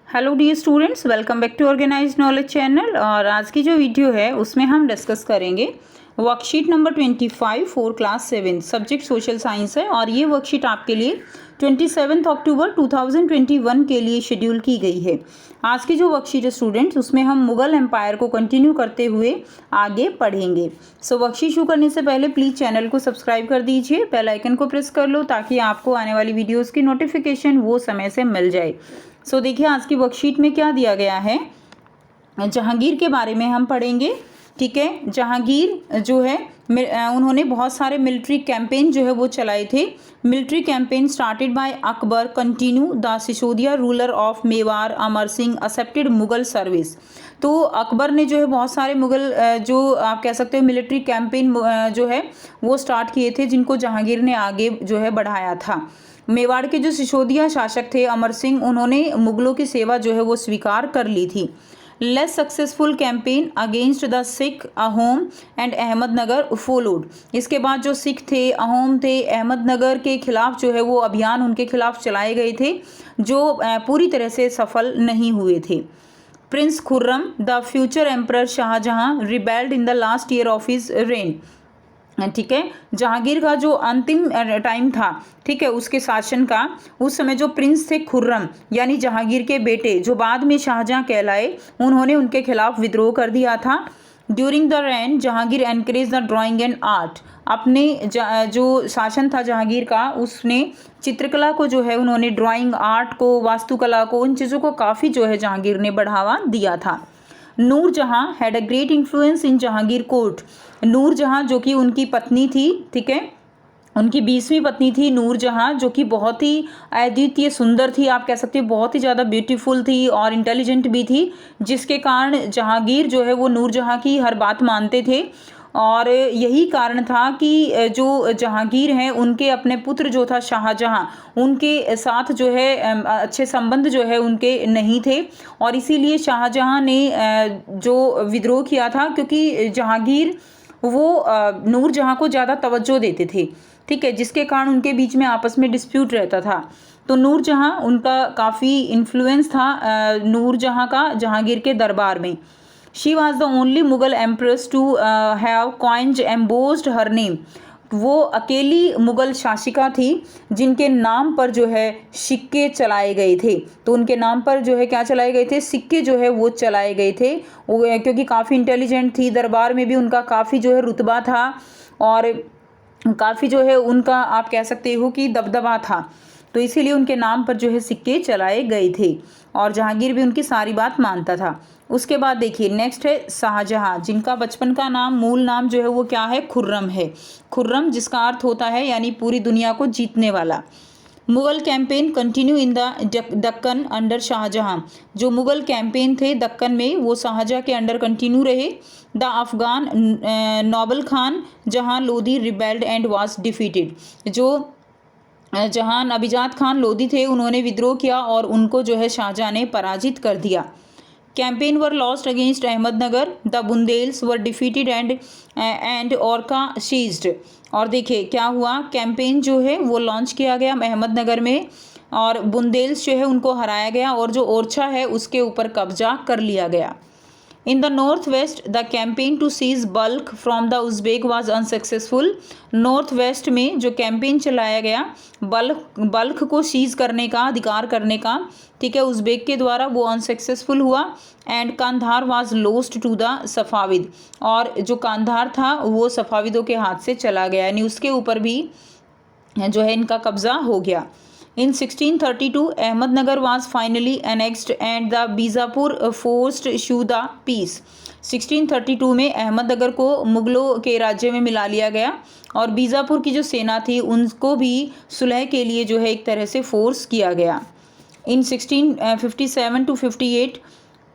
Hello dear students, welcome back to organise knowledge channel. और आज की जो वीडियो है उसमें हम डिस्कस करेंगे worksheet number 25 for class 7, subject social science है। और ये वर्कशीट आपके लिए 27 अक्टूबर 2021 के लिए शेड्यूल की गई है। आज की जो वर्कशीट है स्टूडेंट्स, उसमें हम मुगल एम्पायर को कंटिन्यू करते हुए आगे पढ़ेंगे। सो वर्कशीट शुरू करने से पहले प्लीज़ चैनल को सब्सक्राइब कर दीजिए, बेल आइकन को प्रेस कर लो ताकि आपको आने वाली वीडियोज़ की नोटिफिकेशन वो समय से मिल जाए। सो देखिए आज की वर्कशीट में क्या दिया गया है। जहांगीर के बारे में हम पढ़ेंगे। ठीक है, जहांगीर जो है उन्होंने बहुत सारे मिलिट्री कैंपेन जो है वो चलाए थे। Military campaign started by Akbar continue the Sisodia ruler of Mewar Amar Singh accepted Mughal service. तो अकबर ने जो है बहुत सारे मुगल जो आप कह सकते हो मिलिट्री कैंपेन जो है वो स्टार्ट किए थे, जिनको जहांगीर ने आगे जो है बढ़ाया था। मेवाड़ के जो सिसोदिया शासक थे अमर सिंह, उन्होंने मुगलों की सेवा जो है वो स्वीकार कर ली थी। Less successful campaign against the Sikh Ahom and Ahmednagar followed. इसके बाद जो सिख थे, अहोम थे, अहमदनगर के खिलाफ जो है वो अभियान उनके खिलाफ चलाए गए थे, जो पूरी तरह से सफल नहीं हुए थे। Prince Khurram the future emperor Shahjahan rebelled in the last year of his reign. ठीक है, जहांगीर का जो अंतिम टाइम था, ठीक है, उसके शासन का, उस समय जो प्रिंस थे खुर्रम यानी जहांगीर के बेटे, जो बाद में शाहजहां कहलाए, उन्होंने उनके खिलाफ विद्रोह कर दिया था। During the rain Jahangir encourage the drawing and art. अपने जो शासन था जहांगीर का, उसने चित्रकला को जो है उन्होंने ड्राइंग आर्ट को, वास्तुकला को, उन चीज़ों को काफ़ी जो है जहांगीर ने बढ़ावा दिया था। Nurjahan had a great influence in Jahangir court. नूरजहां जो कि उनकी पत्नी थी, ठीक है, उनकी 20वीं पत्नी थी नूरजहां, जो कि बहुत ही अद्वितीय सुंदर थी, आप कह सकते हो बहुत ही ज़्यादा ब्यूटीफुल थी और इंटेलिजेंट भी थी, जिसके कारण जहांगीर जो है वो नूरजहां की हर बात मानते थे। और यही कारण था कि जो जहांगीर हैं उनके अपने पुत्र जो था शाहजहां, उनके साथ जो है अच्छे संबंध जो है उनके नहीं थे। और इसीलिए शाहजहां ने जो विद्रोह किया था, क्योंकि जहांगीर वो नूरजहां को ज़्यादा तवज्जो देते थे, ठीक है, जिसके कारण उनके बीच में आपस में डिस्प्यूट रहता था। तो नूरजहां, उनका काफ़ी इन्फ्लुएंस था नूरजहां का जहांगीर के दरबार में। She was the only Mughal empress to have coins embossed her name. वो अकेली मुगल शासिका थी जिनके नाम पर जो है सिक्के चलाए गए थे। तो उनके नाम पर जो है क्या चलाए गए थे, सिक्के जो है वो चलाए गए थे। वो क्योंकि काफ़ी इंटेलिजेंट थी, दरबार में भी उनका काफ़ी जो है रुतबा था और काफ़ी जो है उनका आप कह सकते हो कि दबदबा था। तो इसीलिए उनके नाम पर जो है सिक्के चलाए गए थे और जहांगीर भी उनकी सारी बात मानता था। उसके बाद देखिए नेक्स्ट है शाहजहां, जिनका बचपन का नाम, मूल नाम जो है वो क्या है, खुर्रम है। खुर्रम जिसका अर्थ होता है यानी पूरी दुनिया को जीतने वाला। Mughal campaign continue in the Deccan under Shahjahan. जो मुगल कैंपेन थे दक्कन में, वो शाहजहां के अंडर कंटिन्यू रहे। The Afghan noble Khan Jahan Lodhi rebelled and was defeated. जो जहां अभिजात खान लोधी थे, उन्होंने विद्रोह किया और उनको जो है शाहजहां ने पराजित कर दिया। Campaign were lost against Ahmednagar. The Bundelas were defeated and Orchha seized. और देखिए क्या हुआ, कैंपेन जो है वो लॉन्च किया गया अहमदनगर में और बुंदेल्स जो है उनको हराया गया और जो ओरछा है उसके ऊपर कब्जा कर लिया गया। In the northwest, the campaign to seize Balkh from the Uzbek was unsuccessful. North west में जो कैंपेन चलाया गया बल्ख को सीज करने का, अधिकार करने का, ठीक है, उज़्बेक के द्वारा, वो अनसक्सेसफुल हुआ। And Kandahar was lost to the Safavid. और जो कांधार था वो सफाविदों के हाथ से चला गया, यानी उसके ऊपर भी जो है इनका कब्जा हो गया। In 1632, Ahmednagar was finally annexed and the Bijapur forced issue the peace. 1632 में अहमदनगर को मुगलों के राज्य में मिला लिया गया और बीजापुर की जो सेना थी उनको भी सुलह के लिए जो है एक तरह से फोर्स किया गया। In 1657 to 58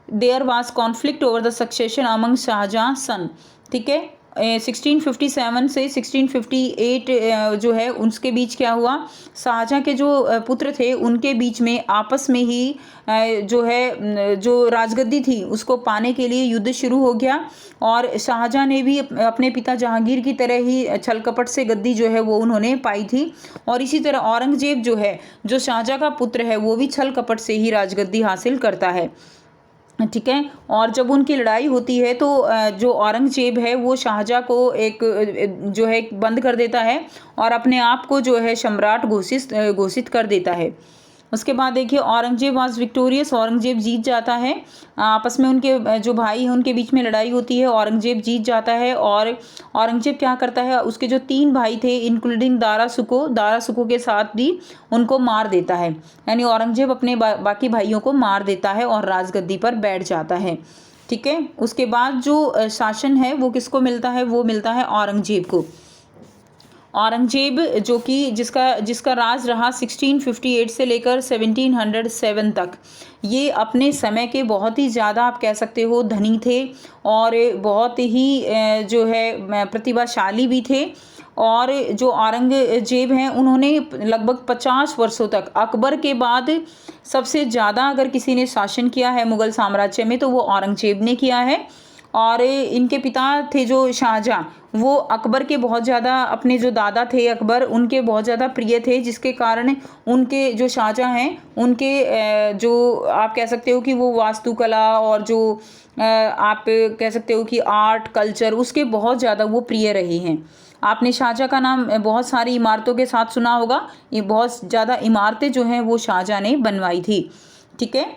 there was conflict over the succession among Shahjahan सन। ठीक है, 1657 से 1658 जो है उसके बीच क्या हुआ, शाहजहाँ के जो पुत्र थे उनके बीच में आपस में ही जो है जो राजगद्दी थी उसको पाने के लिए युद्ध शुरू हो गया। और शाहजहाँ ने भी अपने पिता जहांगीर की तरह ही छल कपट से गद्दी जो है वो उन्होंने पाई थी। और इसी तरह औरंगजेब जो है, जो शाहजहाँ का पुत्र है, वो भी छल कपट से ही राजगद्दी हासिल करता है। ठीक है। और जब उनकी लड़ाई होती है तो जो औरंगजेब है वो शाहजहाँ को एक जो है बंद कर देता है और अपने आप को जो है सम्राट घोषित कर देता है। उसके बाद देखिए औरंगजेब वाज विक्टोरियस, औरंगजेब जीत जाता है। आपस में उनके जो भाई हैं उनके बीच में लड़ाई होती है, औरंगजेब जीत जाता है। और औरंगजेब क्या करता है, उसके जो 3 भाई थे इंक्लूडिंग दारा सुको के साथ भी उनको मार देता है। यानी औरंगजेब अपने बाकी भाइयों को मार देता है और राजगद्दी पर बैठ जाता है। ठीक है। उसके बाद जो शासन है वो किसको मिलता है, वो मिलता है औरंगजेब को। औरंगजेब जो कि जिसका राज रहा 1658 से लेकर 1707 तक, ये अपने समय के बहुत ही ज़्यादा आप कह सकते हो धनी थे और बहुत ही जो है प्रतिभाशाली भी थे। और जो औरंगजेब हैं उन्होंने लगभग 50 वर्षों तक, अकबर के बाद सबसे ज़्यादा अगर किसी ने शासन किया है मुग़ल साम्राज्य में तो वो औरंगजेब ने किया है। और इनके पिता थे जो शाहजहाँ, वो अकबर के बहुत ज़्यादा, अपने जो दादा थे अकबर, उनके बहुत ज़्यादा प्रिय थे, जिसके कारण उनके जो शाहजहाँ हैं उनके जो आप कह सकते हो कि वो वास्तुकला और जो आप कह सकते हो कि आर्ट कल्चर उसके बहुत ज़्यादा वो प्रिय रहे हैं। आपने शाहजहाँ का नाम बहुत सारी इमारतों के साथ सुना होगा, ये बहुत ज़्यादा इमारतें जो हैं वो शाहजहाँ ने बनवाई थी। ठीक है।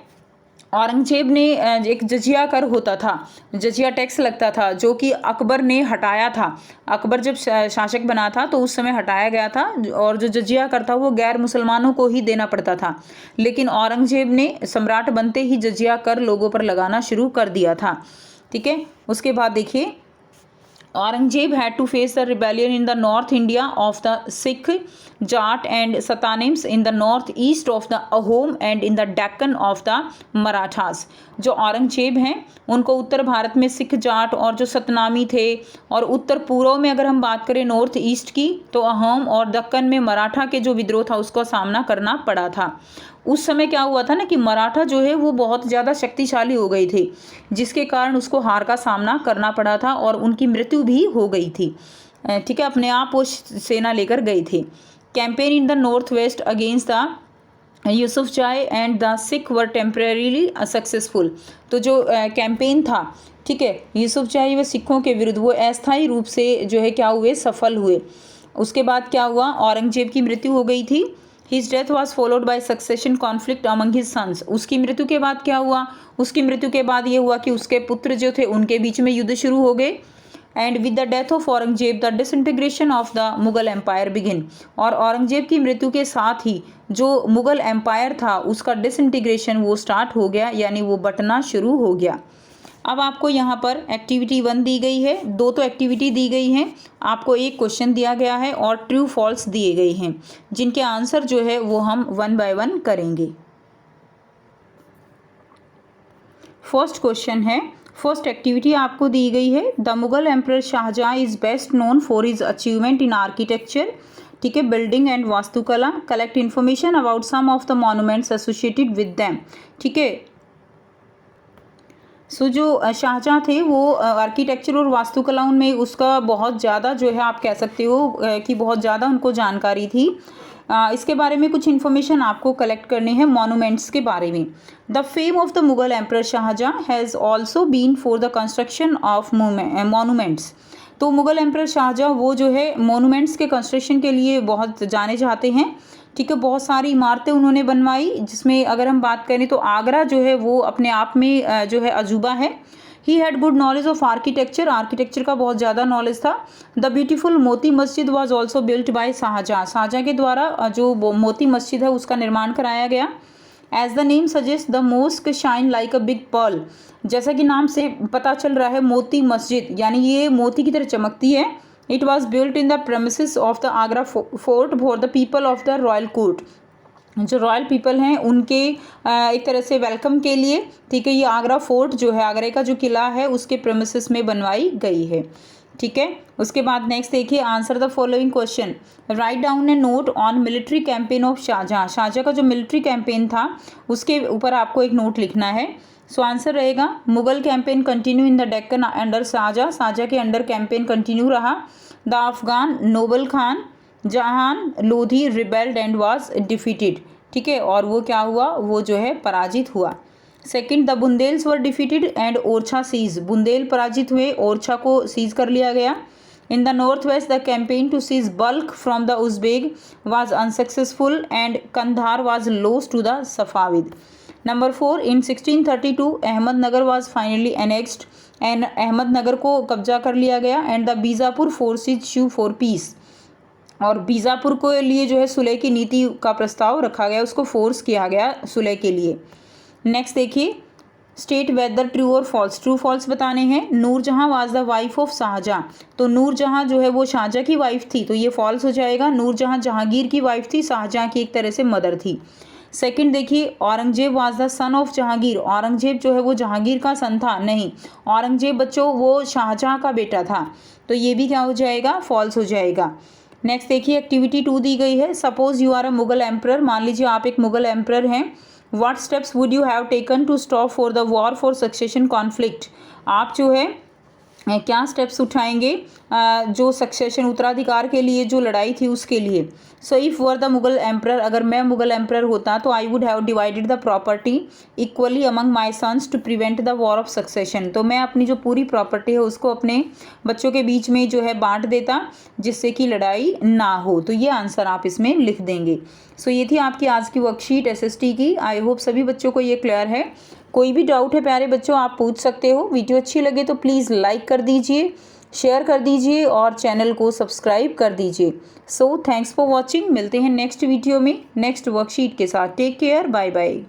औरंगजेब ने एक जजिया कर होता था, जजिया टैक्स लगता था, जो कि अकबर ने हटाया था। अकबर जब शासक बना था तो उस समय हटाया गया था और जो जजिया कर था वो गैर मुसलमानों को ही देना पड़ता था। लेकिन औरंगजेब ने सम्राट बनते ही जजिया कर लोगों पर लगाना शुरू कर दिया था। ठीक है। उसके बाद देखिए Aurangzeb had to face the rebellion in the North India of the Sikh, Jat and Satanims, in the northeast of the Ahom and in the Deccan of the Marathas। जो औरंगजेब हैं उनको उत्तर भारत में सिख, जाट और जो सतनामी थे, और उत्तर पूर्व में अगर हम बात करें नॉर्थ ईस्ट की तो अहोम और दक्कन में मराठा के जो विद्रोह था उसका सामना करना पड़ा था। उस समय क्या हुआ था ना कि मराठा जो है वो बहुत ज़्यादा शक्तिशाली हो गई थी, जिसके कारण उसको हार का सामना करना पड़ा था और उनकी मृत्यु भी हो गई थी। ठीक है। अपने आप वो सेना लेकर गए थे। Campaign in the north waste against the Yousafzai and the Sikh were temporarily successful. तो जो कैंपेन था, ठीक है, यूसुफजाई व सिखों के विरुद्ध, वो अस्थायी रूप से जो है क्या हुए, सफल हुए। उसके बाद क्या हुआ, औरंगजेब की मृत्यु हो गई थी। His death was followed by succession conflict among his sons। उसकी मृत्यु के बाद क्या हुआ, उसकी मृत्यु के बाद ये हुआ कि उसके पुत्र जो थे उनके बीच में युद्ध शुरू हो गए। And with the death of Aurangzeb the disintegration of the Mughal empire begin. और औरंगजेब की मृत्यु के साथ ही जो मुगल एम्पायर था उसका डिसइंटीग्रेशन वो स्टार्ट हो गया, यानी वो बंटना शुरू हो गया। अब आपको यहाँ पर एक्टिविटी 1 दी गई है, 2 तो एक्टिविटी दी गई हैं, आपको एक क्वेश्चन दिया गया है और ट्रू फॉल्स दिए गए हैं, जिनके आंसर जो है वो हम 1 बाय 1 करेंगे। फर्स्ट क्वेश्चन है, फर्स्ट एक्टिविटी आपको दी गई है, the Mughal emperor Shahjahan is best known for his achievement in architecture, ठीक है, बिल्डिंग एंड वास्तुकला। Collect information about some of the monuments associated with them. ठीक है। सो जो शाहजहाँ थे वो आर्किटेक्चर और वास्तुकला में उसका बहुत ज़्यादा जो है आप कह सकते हो कि बहुत ज़्यादा उनको जानकारी थी। इसके बारे में कुछ इन्फॉर्मेशन आपको कलेक्ट करनी है मॉन्यूमेंट्स के बारे में। The fame of the Mughal emperor Shahjahan has also been for the construction of monuments. तो मुगल एम्परर शाहजहाँ वो जो है मॉन्यूमेंट्स के कंस्ट्रक्शन के लिए बहुत जाने जाते हैं। ठीक है। बहुत सारी इमारतें उन्होंने बनवाई, जिसमें अगर हम बात करें तो आगरा जो है वो अपने आप में जो है अजूबा है। He had good knowledge of architecture, architecture का बहुत ज़्यादा नॉलेज था। The beautiful Moti Masjid was also built by Shahjahan, Shahjahan के द्वारा जो मोती मस्जिद है उसका निर्माण कराया गया। As the name suggest the mosque shine like a big pearl, जैसा कि नाम से पता चल रहा है मोती मस्जिद यानी ये मोती की तरह चमकती है। It was built in the premises of the Agra fort for the people of the royal court। जो रॉयल पीपल हैं उनके एक तरह से वेलकम के लिए, ठीक है, ये आगरा फोर्ट जो है, आगरे का जो किला है उसके प्रेमिसेस में बनवाई गई है। ठीक है। उसके बाद नेक्स्ट देखिए, answer the following question, write down a note on military campaign of Shahjahan. Shahjahan का जो मिलिट्री कैंपेन था उसके ऊपर आपको एक नोट लिखना है। सो आंसर रहेगा Mughal campaign continue in the Deccan under Shahjahan. Shahjahan के अंडर कैंपेन कंटिन्यू रहा। The Afghan noble Khan Jahan Lodi rebelled and was defeated, ठीक है, और वो क्या हुआ, वो जो है पराजित हुआ। Second, the Bundelas were defeated and Orchha seized. Bundela पराजित हुए, ओरछा को सीज कर लिया गया। In the north west the campaign to seize Balkh from the Uzbek was unsuccessful and Kandahar was lost to the Safavid. Number 4, in 1632 Ahmednagar was finally annexed and Ahmednagar को कब्जा कर लिया गया। And the Bijapur forces sue for peace, और बीजापुर को लिए जो है सुलह की नीति का प्रस्ताव रखा गया, उसको फोर्स किया गया सुलह के लिए। नेक्स्ट देखिए, स्टेट वेदर ट्रू और फॉल्स। ट्रू फॉल्स बताने हैं। Nurjahan was the wife of Shahjahan, तो नूरजहाँ जो है वो शाहजहाँ की वाइफ थी, तो ये फॉल्स हो जाएगा। नूरजहाँ जहांगीर की वाइफ थी, शाहजहाँ की एक तरह से मदर थी। सेकंड देखिए, Aurangzeb was the son of Jahangir. Aurangzeb जो है वो जहांगीर का सन था, नहीं, औरंगजेब बच्चों वो शाहजहाँ का बेटा था, तो ये भी क्या हो जाएगा, फॉल्स हो जाएगा। नेक्स्ट देखिए, एक्टिविटी 2 दी गई है। Suppose you are a Mughal emperor, मान लीजिए आप एक मुगल एम्परर हैं। What steps would you have taken to stop for the war for succession conflict. आप जो है क्या स्टेप्स उठाएंगे जो सक्सेशन उत्तराधिकार के लिए जो लड़ाई थी उसके लिए। So if were the Mughal emperor, अगर मैं मुगल एम्परर होता तो I would have divided the property equally among my sons to prevent the war of succession. तो मैं अपनी जो पूरी प्रॉपर्टी है उसको अपने बच्चों के बीच में जो है बांट देता, जिससे कि लड़ाई ना हो। तो ये आंसर आप इसमें लिख देंगे। सो ये थी आपकी आज की वर्कशीट SST की। आई होप सभी बच्चों को ये क्लियर है। कोई भी डाउट है प्यारे बच्चों आप पूछ सकते हो। वीडियो अच्छी लगे तो प्लीज़ लाइक कर दीजिए, शेयर कर दीजिए और चैनल को सब्सक्राइब कर दीजिए। So thanks for watching. मिलते हैं नेक्स्ट वीडियो में नेक्स्ट वर्कशीट के साथ। Take care, bye bye.